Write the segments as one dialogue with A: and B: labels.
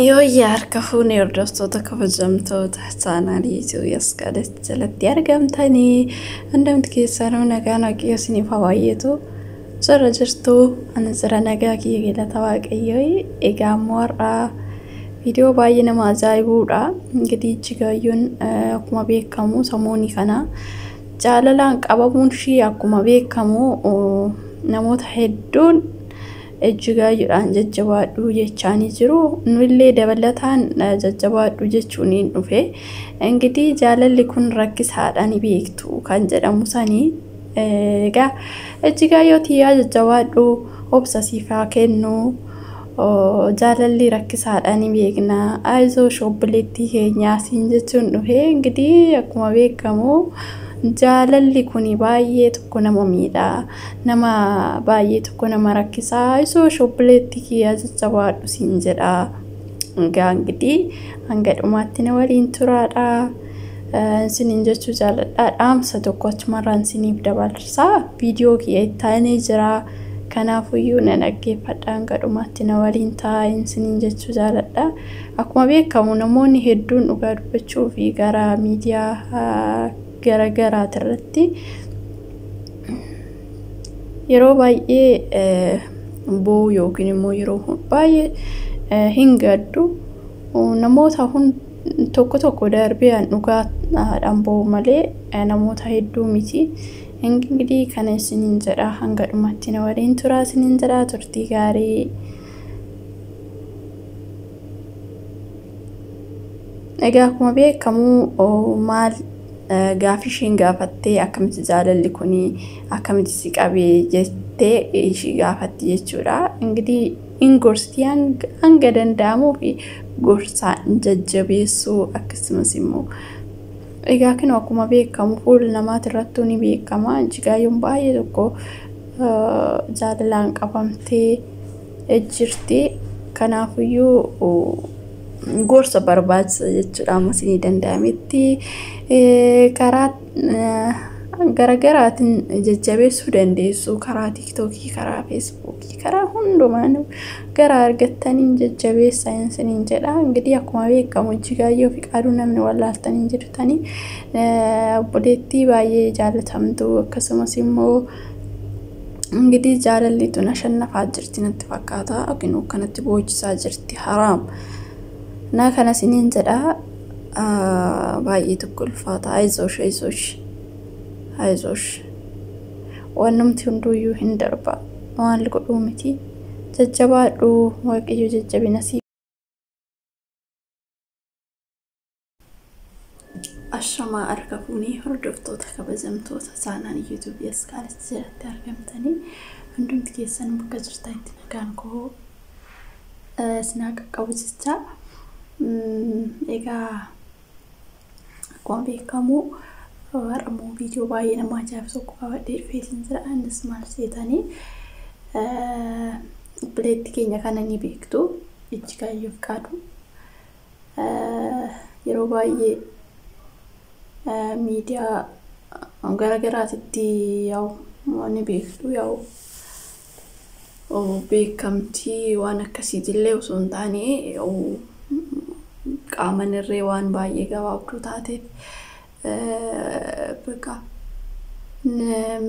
A: Yoo harka fuunee hordoftoota kabajamtoota chaanaalii Itoophiyaas kadhatti jalatti argamtanii hundumti keessanuu nagaan waaqayyo isiniif haa baay'atu. Jara jirtu ani jira nagaa kiyya galata waaqayyoo. Egaa ammoo har'a viidiyoo baay'ee nama ajaa'ibuudha. Ingidihi Ijjigaayyuun akkuma beekamu samoonii kana jaalalaan qabamuun ishii akkuma beekamu namoota hedduun Ijjigaayyuudhaan jajjabaadhu jechaanii jiru. Nullee dabalataan jajjabaadhu jechuun hin dhufe. Ingidihi jaalalli kun rakkisaadhaan beektu kan jedhamu sanii. Egaa Ijjigaayyootii yaa jajjabaadhu obsa siif haa kennu. Jaalalli rakkisaadhaan beekna. Ayizoo obboleettii keenyaa siin jechuun dhufe. Ingidihi akkuma beekamu jaalalli kuni baay'ee tokko nama miidha. Nama baay'ee tokko nama rakkisaa. Ayizoo obboleettii kiyyaa jajjabaadhu siin jedha. Egaa ingidihi hanga dhumaatti na waliin turaadha. Sinin jechuu jaaladha. Dhaamsa tokko achumarraan siniif dabarsaa. Viidiyoo kiyya ittaanee jira. Kanaafuyyuu na dhaggeeffadha hanga dhumaatti na waliin taa'in sinin jechuu jaaladha. Akkuma beekamu namoonni hedduun dhugaa dubbachuu fi gara miidiyaa garagaraati irratti yeroo baay'ee boo'u yookiin immoo yeroo baay'ee hin gaddu. Namoota tokko tokko darbee dhugaadhaan boo'u malee namoota hedduu miti. Ingidihi kana isiniin jedha hanga dhumaatti na waliin turaa isiniin jedha. Turtii gaarii. Egaa akkuma beekamu maal gaaffii isheen gaafattee akkamitti jaalalli kuni akkamitti si qabee jettee ishii gaafatti jechuudha. Ingidihi hin gorsitii hanga danda'amuu fi gorsaan jajjabeessuu akkasumas immoo egaa kan akkuma beekamu fuula namaati irrattuu ni beekama. Ijjigaayyoon baay'ee tokko jaalalaan qabamtee jirti. Kanaafuyyuu gorsa barbaachisa jechuudha. Amma isinii danda'ametti karaa garagaraatiin jajjabeessuu dandeessu. Karaa TikTokii, karaa Facebookii, karaa hundumaan gara argattaniin jajjabeessaa isiniin jedha. Ingidihi akkuma beekamu Ijjigaayyoo fi Fiqaaduu namni wallaaltanii jirtanii obboleettii baay'ee jaalatamtu. Akkasumas immoo ingidihi jaalalli tun ashannafaa jirti natti fakkaata. Yookiin kanatti boochisaa jirti. Haraam. Na kana isiniin jedha. Baay'ee tokko ulfaata. Ayizoosh. Waan namti hunduuyyuu hin darba. Waan godhuu miti. Jajjabaadhu. Waaqayyo jajjabina siif. Ashamaa harka fuunee hordoftoota kabajamtoota chaanaalii Itoophiyaas kadhatti jalatti argamtanii hundumti keessan bakka jirtanitti nagaan koo isin qaqqabu jecha. Egaa akkuma beekamu har'ammoo viidiyoo baay'ee nama ajaa'ibsu qabadhee dhufee jira. Innis maal seetanii obboleettii keenya kana ni beektu. Ijjigaayyoo fi Fiqaaduu yeroo baay'ee miidiyaa garagaraatitti ni beektu. Beekamtii waan akkasiitillee osoo hin taane qaaman irree waan baay'ee gabaabduu taateef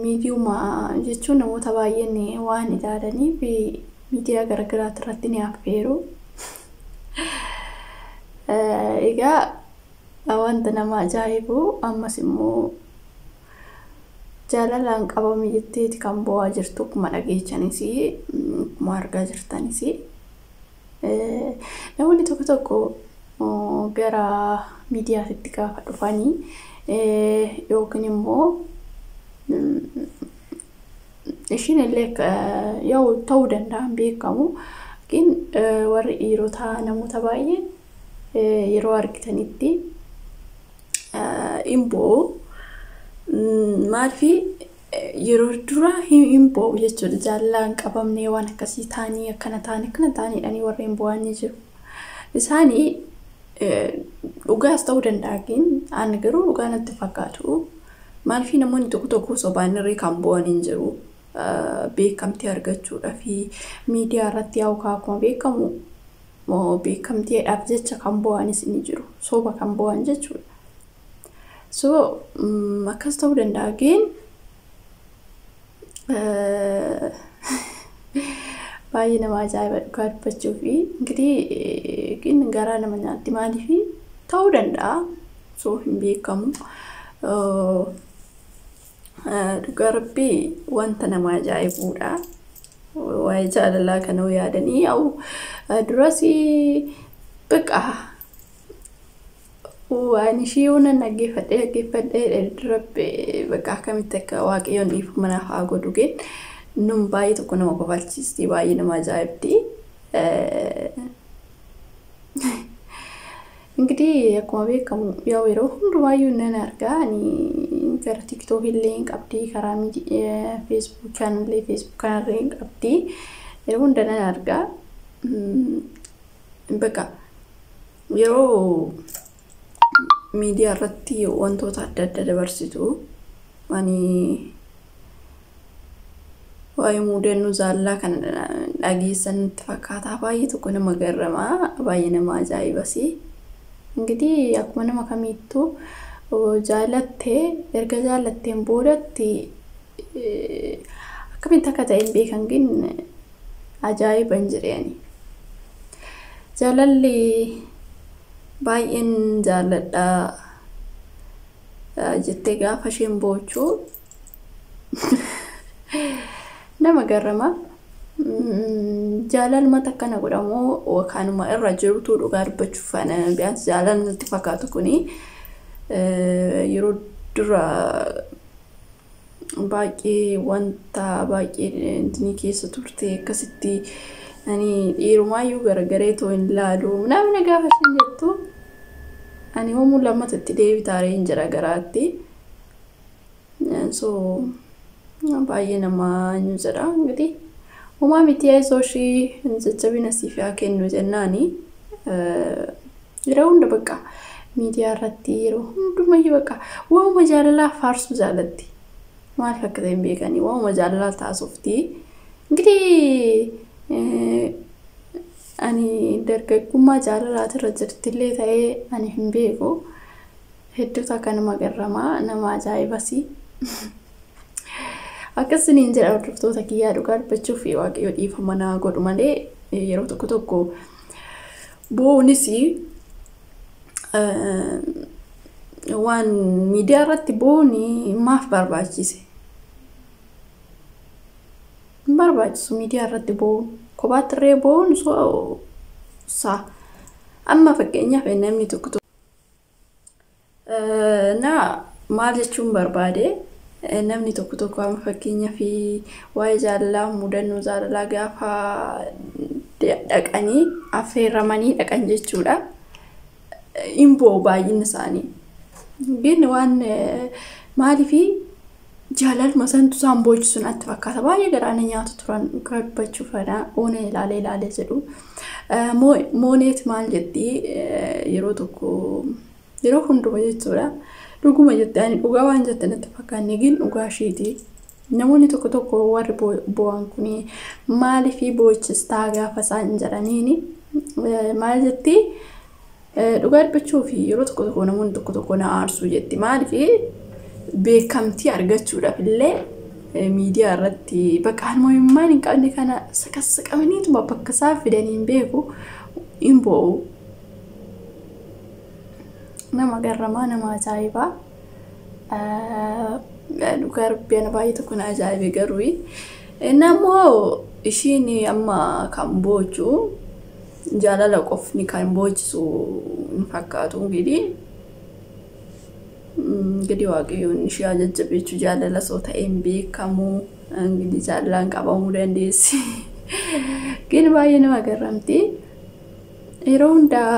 A: miidiyuma jechuun namoota baay'een waan ilaalaniif miidiyaa garagaraati irratti ni affeeru. Egaa wanta nama ajaa'ibu ammas immoo jaalalaan qabame jetteeti kan bo'aa jirtu. Akkuma dhageechanis akkuma argaa jirtanis namoonni tokko tokko gara miidiyaatti gaafa dhufanii yookiin immoo ishiin illee ta'uu danda'an beekamu. Warri dhiirotaa namoota baay'ee yeroo argitanitti hin bo'u. Maaliif yeroo duraa hin bo'u jechuudha. Jaalalaan qabamnee waan akkasii taanii akkana taaniidhaan warreen bo'an ni jiru. Isaanii dhugaas ta'uu danda'a. Ani garuu dhugaa natti fakkaatu. Maaliif namoonni tokko tokko sobaan irree kan bo'an hin jiru. Beekamtii argachuudhaa fi miidiyaa irratti akkuma beekamu moo beekamtiidhaaf jecha kan bu'anis ni jiru sooba kan bu'an jechuudha. So akkas ta'uu danda'a geen baay'ee nama ajaa'iba dhugaa dubbachuu fi ingirii garaa nama nyaatti maaliif ta'uu danda'a soo hin beekamu. Dhugaa rabbii wanta nama ajaa'ibuudha. Waa'ee jaalalaa kana yaadanii au durasi baqa waan ishii una naggeeffadhee rabbi baqa akkamitti akka waaqayyoon dhiifu manaaf haa godhu geen nun baay'ee tokko nama kofalchiisti baay'ee nama ajaa'ibdi. Ingirii akkuma beekamu yeroo hundumaayyuu nan argaa ani gara TikTok illee hin qabdi karaa Facebook kanallee Facebook kanarree hin qabdi yeroo hunda nan argaa baqa yeroo miidiyaa irratti wantoota adda adda dabarsitu ani waa'ee mudannoo jaalalaa kana dhageessan itti fakkaataa baay'ee tokko nama garramaa baay'ee nama ajaa'ibasi. Ingirii akkuma nama kamiittuu jaalattee erga jaalatteen boodatti akkamitti akka ta'e hin beekan gin ajaa'iban jireeni. Jaalalli baay'een jaaladhaa jettee gaafa isheen boochuu nama garrama. Jaalalma takkana godhamoo kanuma irra jirutu dhugaa dubbachuuf ana biyaas jaalalli natti fakkaatu kuni yeroo dura baay'ee wanta baay'ee intini keessa turte akkasitti ani dhiirumaayyuu garagaree too hin laalu namni gaafa isheen jettu ani hoomuu lammatatti deebitaaree hin jira garaatti so baay'ee nama nyu jedha ingirii. Uma miti aizoshi jajjabina siif haa kennu jennaani yeroo hunda baqa miidiyaa irratti yeroo hundumayyuu baqa waa'uma jaalalaa faarsuu jaalatti maaliif akka ta'e hin beekanii waa'uma jaalalaa taasofti. Ingirii ani dargaggummaa jaalalaatirra jirtillee ta'ee ani hin beeku hedduutu akka nama garramaa nama ajaa'ibasi. Akkasiniin jedha hordoftoota kiyyaa dhugaa dubbachuu fi waaqayyo dhiifama naa godhu malee yeroo tokko tokko bo'uunis waan miidiyaa irratti bo'uun maaf barbaachise? Hin barbaachisu miidiyaa irratti bo'uun kophaattirree bo'uun saa amma fakkeenyaaf namni tokko naa maal jechuun barbaade namni tokko amma fakkeenyaaf waa'ee jaalalaa mudannoo jaalalaa gaafa dhaqanii affeeramanii dhaqan jechuudha. Imboo baay'inni isaanii gin waan maaliif jaalalma santu isaan boochisuun atti fakkaata baay'ee garaana nyaatu turan kabbachuuf oona ilaalee jedhu. Mooneet maal jetti yeroo tokko yeroo hunduma jechuudha. Dhuguma jettee ani dhugaa waan jette natti fakkaanne gin dhugaa isheeti. Namoonni tokko warri bo'an kuni maaliif boochista gaafa isaan jedhaniini maal jetti dhugaa dubbachuu fi yeroo tokko namoonni tokko na aarsuu jetti maaliif beekamtii argachuudhaaf illee miidiyaa irratti baqa harmooyummaan hin qabne kana saqasaqamaniituma bakka isaa fidanii hin beeku hin bo'u. Nama garramaa nama ajaa'ibaa dhugaa rabbii baay'ee tokko na ajaa'ibe garuu namoo ishiin amma kan boochu jaalala qofni kan boochisu hin fakkaatu gidi waaqayyoon ishee ajajjabeechuu jaalala soo ta'een beekamu gidi jaalalaan qabamuu dandeessi. Gini baay'ee nama garramti yeroo hundaa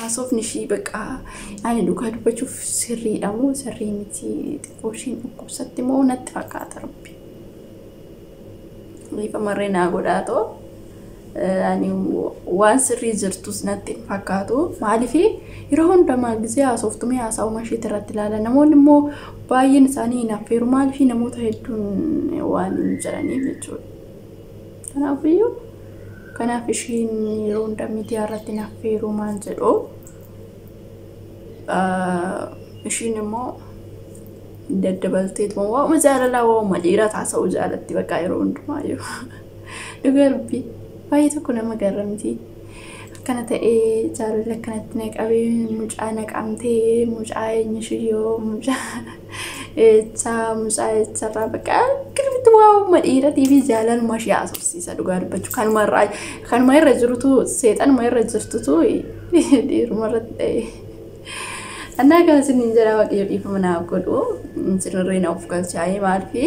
A: haasofni ishii baqa ani dhugaa dubbachuuf sirriidha moo sirrii miti xiqqoo ishiin dhukkubsatti moo natti fakkaata rabbi. Liifa marree naa godhaatoo ani waan sirrii jirtus natti fakkaatu maaliif yeroo hundumaa gisee haasoftumee haasawuma isheetti irratti ilaala namoonni immoo baay'een isaanii hin affeeru maaliif namoota hedduun waan hin jiraniif jechuudha. Kanaafiyyuu kanaaf ishiin yeroo hunda miidiyaa irratti naffeeruu maan jedhu ishiin immoo daddabalteet waa'uma jaalalaa waa'uma dhiiraa taasisuu jaalatti bakka yeroo hundumaayyuu dhugaa rabbii baay'ee tokko nama garramti akkana ta'ee jaalala akkanatti naqabee mucaa naqamtee mucaa eenyishiyoo mucaa eecharraa bakka kirbitti waa'uma dhiiratii fi jaalaluma ishee haasofsiisa dhugaa dubbachuu kanuma irra jirutu seexanuma irra jirtutu dhiiruma irratti ta'e anaa kana siniin jedha waaqayyo dhiifama naaf godhu sinirree na of galchaa'ee maalifi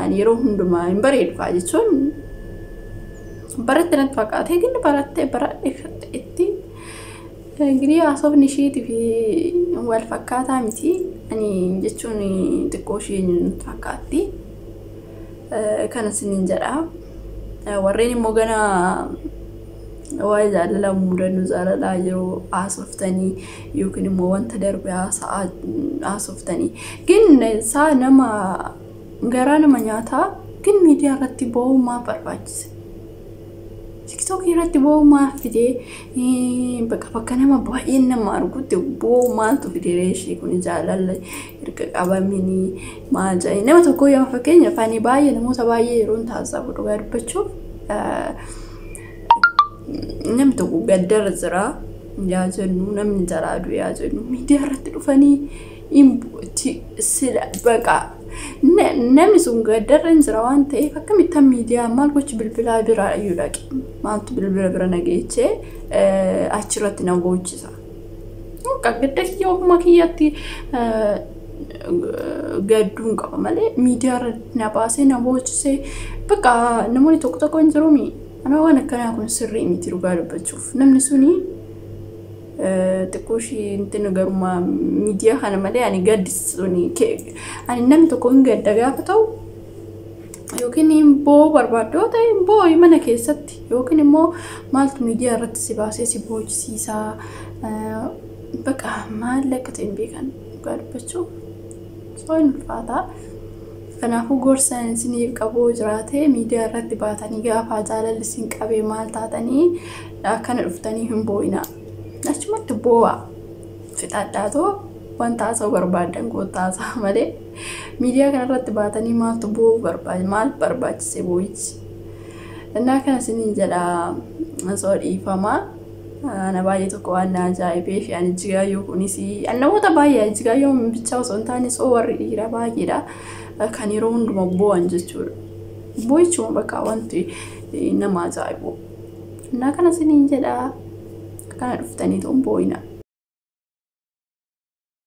A: ani yeroo hundumaa hin bareedu fa'aa jechuun baratte natti fakkaate eegni baratte baradhe itti እንግዲህ አሶብን ሺት ፊ ወልፈካታ ሚቲ አኒ ጀቹን ጥቆሽን ተፋካቲ ከነስን እንጀራ ወሬኒ ሞገና ዋይዛ ለሙደኑ ዛራላ ይሮ አሶፍተኒ ይኩን ሞወን ተደርቢያ ሰዓት አሶፍተኒ ግን ሳ ነማ ገራነ ማኛታ ግን ሚዲያ ረቲቦ ማፈርባች TikTok irratti boo maaf fide bakka nama baay'een nama argutti boo maaltu fidee ishee kun jaalala erga qabamini maal jedhee nama tokko yoo fakkeenya faani baay'ee namoota baay'ee yeroo taasisamu dhugaa dubbachuuf namni tokko gaddara jira yaa jennu namni jaraadu yaa jennu miidiyaa irratti dhufanii sila baqa namni sun gaddara jira waan ta'eef akkamitti miidiyaa maal gochi bilbilaa bira ayyuudhaaqi maaltu bilbila bira nageechee achirratti na gochisa gadda yoo makiyyatti gadduun qaba malee miidiyaa irratti na baasee na gochise baqa namoonni tokko tokko hin jiruumi ana waan akkanaa kun sirrii miti dhugaa dubbachuuf namni suni تكوشي انت نجرما ميديا خان ملي يعني قد سوني يعني نم تكون قد دقافتو يمكن بو بربادو تا بو يمنا كيستي يمكن مو مالت ميديا رت سباسي سبوج سيسا بقى ما لك تنبيكن قال بتشوف صوين الفاتا فانا هو غورسن سنيف قبو جراته ميديا رت باتاني غافا جالل سين قبي مالتاتني كان رفتني هم بوينا نشمت بوا فتاتاتو وانتا سو بربادن غوتاسا مالي ميديا كان رتباتني ما تبو برباج مال برباج سيبويج انا كان سنين جلا صور ايفاما انا بايتو كوانا جايبي في ان جيايو كونيسي انا وتا بايا جيايو بيتشاو سونتاني صور يرا بايدا كان يروند مبو انجچور بويچو بكا وانتي انما جايبو انا كان سنين جلا كان رفتني تومبوينا